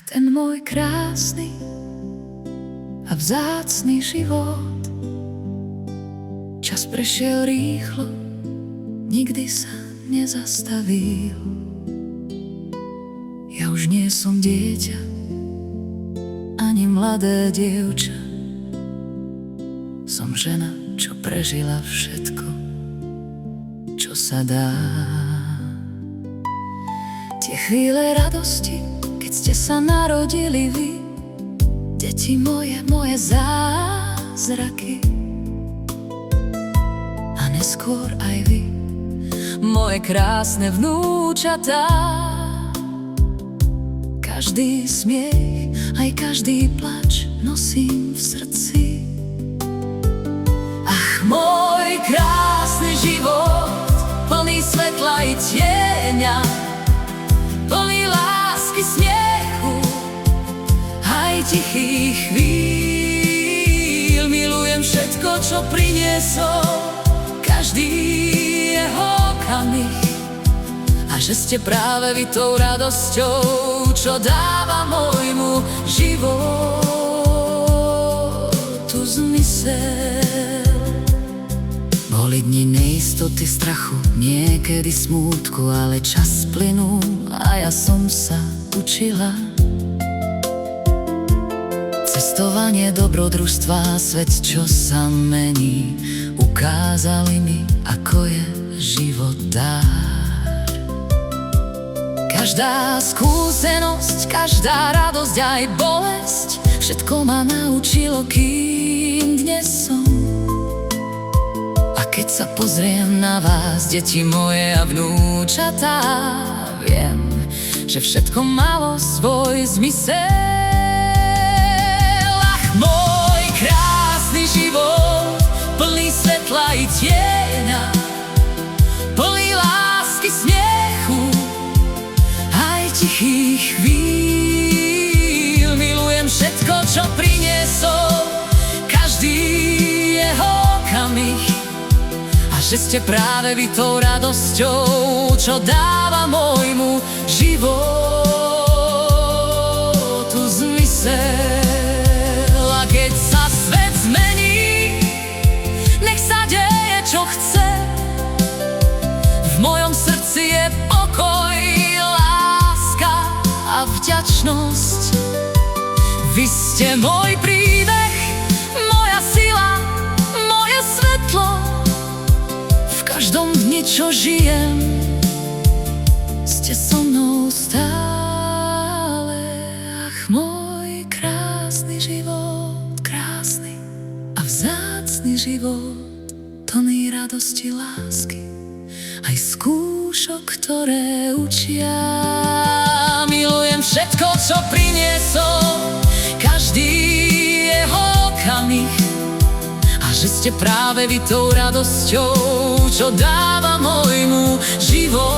ten môj krásny a vzácny život. Čas prešiel rýchlo, nikdy sa nezastavil. Ja už nie som dieťa, ani mladé dievča. Som žena, čo prežila všetko, čo sa dá. Tie chvíle radosti, keď ste sa narodili vy, deti moje, moje zázraky. A neskôr aj vy, moje krásne vnúčatá. Každý smiech, aj každý plač nosím v srdci. Ach, môj krásny život, plný svetla i tieňa, plný lásky, smiechu, aj tichých chvíľ. Milujem všetko, čo priniesol každý jeho okamih. A že ste práve vy tou radosťou, čo dáva môjmu životu zmysel. Boli dni neistoty, strachu, niekedy smútku, ale čas plynul a ja som sa učila. Cestovanie dobrodružstva, svet, čo sa mení, ukázali mi, ako je život dár. Každá skúsenosť, každá radosť aj bolesť, všetko ma naučilo, kým dnes som. A keď sa pozriem na vás, deti moje a vnúčatá, viem, že všetko malo svoj zmysel. Ach, môj krásny život, plný svetla i tieňa, plný lásky, smiechu, tichých chvíľ. Milujem všetko, čo priniesol každý jeho okamih. A že ste práve vy tou radosťou, čo dáva môjmu životu zmysel. A keď sa svet zmení, nech sa deje, čo chce. V mojom srdci je pokoj a vďačnosť. Vy ste môj príbeh, moja sila, moje svetlo. V každom dni, čo žijem, ste so mnou stále. Ach, môj krásny život, krásny a vzácny život, plný radosti, lásky, aj skúšok, ktoré učia. Milujem všetko, čo priniesol každý jeho okamih. A že ste práve vy tou radosťou, čo dáva môjmu životu